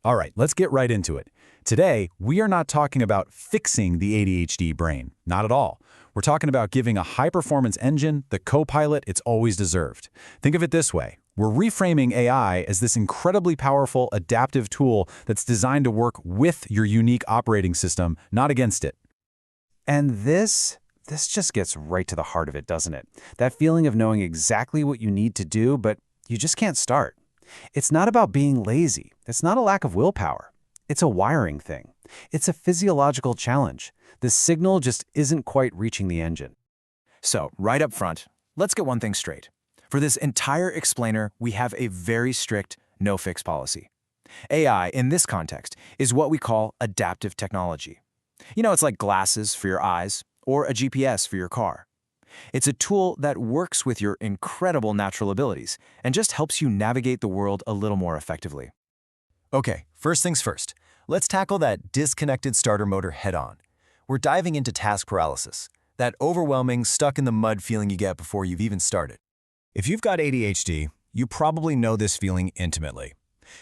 All right, let's get right into it. Today, we are not talking about fixing the ADHD brain. Not at all. We're talking about giving a high-performance engine the co-pilot it's always deserved. Think of it this way. We're reframing AI as this incredibly powerful, adaptive tool that's designed to work with your unique operating system, not against it. And this just gets right to the heart of it, doesn't it? That feeling of knowing exactly what you need to do, but you just can't start. It's not about being lazy. It's not a lack of willpower. It's a wiring thing. It's a physiological challenge. The signal just isn't quite reaching the engine. So, right up front, let's get one thing straight. For this entire explainer, we have a very strict no-fix policy. AI, in this context, is what we call adaptive technology. You know, it's like glasses for your eyes or a GPS for your car. It's a tool that works with your incredible natural abilities and just helps you navigate the world a little more effectively. Okay, first things first. Let's tackle that disconnected starter motor head-on. We're diving into task paralysis, that overwhelming, stuck-in-the-mud feeling you get before you've even started. If you've got ADHD, you probably know this feeling intimately.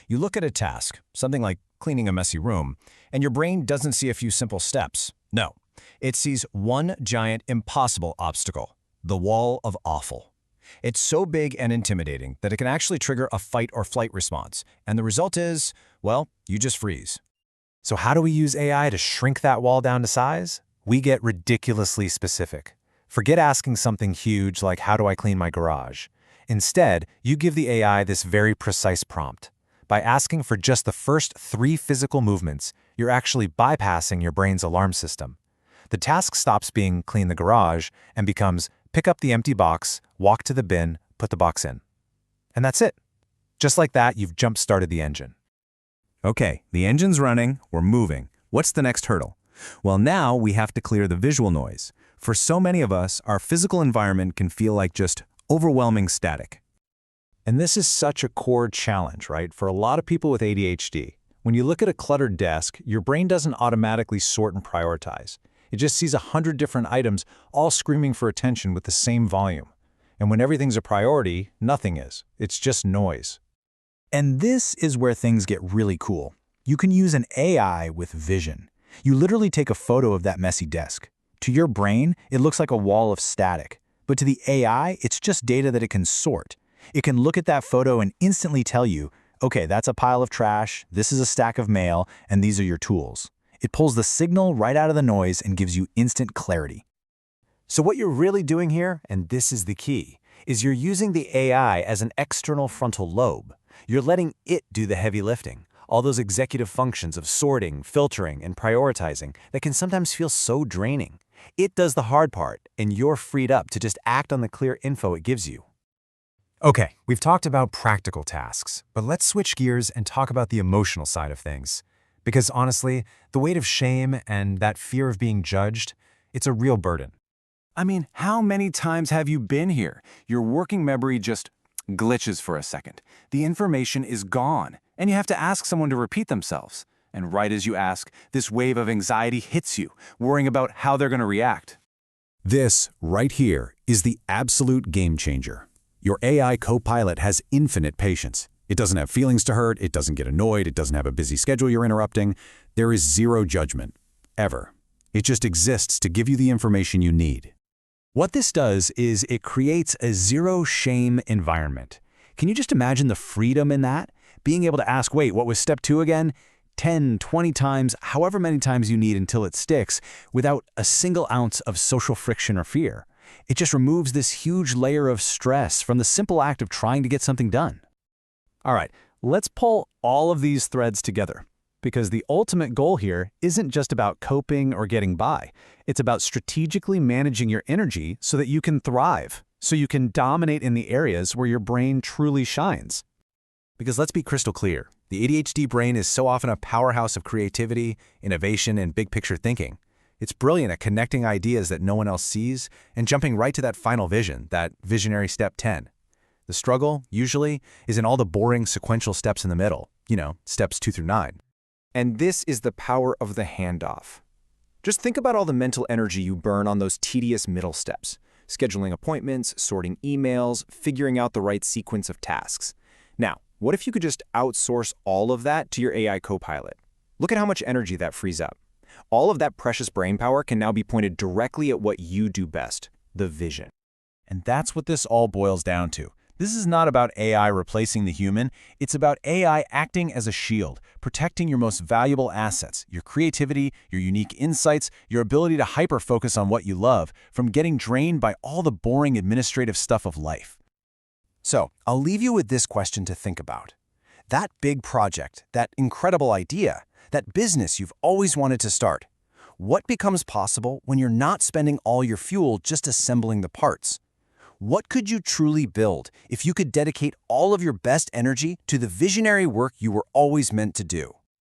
You look at a task, something like cleaning a messy room, and your brain doesn't see a few simple steps. No, it sees one giant impossible obstacle, the wall of awful. It's so big and intimidating that it can actually trigger a fight or flight response, and the result is, well, you just freeze. So how do we use AI to shrink that wall down to size? We get ridiculously specific. Forget asking something huge like, how do I clean my garage? Instead, you give the AI this very precise prompt. By asking for just the first 3 physical movements, you're actually bypassing your brain's alarm system. The task stops being clean the garage and becomes pick up the empty box, walk to the bin, put the box in. And that's it. Just like that, you've jump-started the engine. Okay, the engine's running, we're moving. What's the next hurdle? Well, now we have to clear the visual noise. For so many of us, our physical environment can feel like just overwhelming static. And this is such a core challenge, right? For a lot of people with ADHD. When you look at a cluttered desk, your brain doesn't automatically sort and prioritize. It just sees 100 different items all screaming for attention with the same volume. And when everything's a priority, nothing is. It's just noise. And this is where things get really cool. You can use an AI with vision. You literally take a photo of that messy desk. To your brain, it looks like a wall of static. But to the AI, it's just data that it can sort. It can look at that photo and instantly tell you, okay, that's a pile of trash, this is a stack of mail, and these are your tools. It pulls the signal right out of the noise and gives you instant clarity. So what you're really doing here, and this is the key, is you're using the AI as an external frontal lobe. You're letting it do the heavy lifting, all those executive functions of sorting, filtering, and prioritizing that can sometimes feel so draining. It does the hard part, and you're freed up to just act on the clear info it gives you. Okay, we've talked about practical tasks, but let's switch gears and talk about the emotional side of things. Because honestly, the weight of shame and that fear of being judged, it's a real burden. I mean, how many times have you been here? Your working memory just glitches for a second. The information is gone, and you have to ask someone to repeat themselves. And right as you ask, this wave of anxiety hits you, worrying about how they're going to react. This, right here, is the absolute game changer. Your AI co-pilot has infinite patience. It doesn't have feelings to hurt, it doesn't get annoyed, it doesn't have a busy schedule you're interrupting. There is zero judgment, ever. It just exists to give you the information you need. What this does is it creates a zero-shame environment. Can you just imagine the freedom in that? Being able to ask, wait, what was step 2 again? 10, 20 times, however many times you need until it sticks, without a single ounce of social friction or fear. It just removes this huge layer of stress from the simple act of trying to get something done. All right, let's pull all of these threads together, because the ultimate goal here isn't just about coping or getting by. It's about strategically managing your energy so that you can thrive, so you can dominate in the areas where your brain truly shines. Because let's be crystal clear, the ADHD brain is so often a powerhouse of creativity, innovation, and big-picture thinking. It's brilliant at connecting ideas that no one else sees and jumping right to that final vision, that visionary step 10. The struggle, usually, is in all the boring sequential steps in the middle, steps 2 through 9. And this is the power of the handoff. Just think about all the mental energy you burn on those tedious middle steps, scheduling appointments, sorting emails, figuring out the right sequence of tasks. Now, What if you could just outsource all of that to your AI copilot? Look at how much energy that frees up. All of that precious brainpower can now be pointed directly at what you do best, the vision. And that's what this all boils down to. This is not about AI replacing the human. It's about AI acting as a shield, protecting your most valuable assets, your creativity, your unique insights, your ability to hyper-focus on what you love, from getting drained by all the boring administrative stuff of life. So, I'll leave you with this question to think about. That big project, that incredible idea, that business you've always wanted to start, what becomes possible when you're not spending all your fuel just assembling the parts? What could you truly build if you could dedicate all of your best energy to the visionary work you were always meant to do?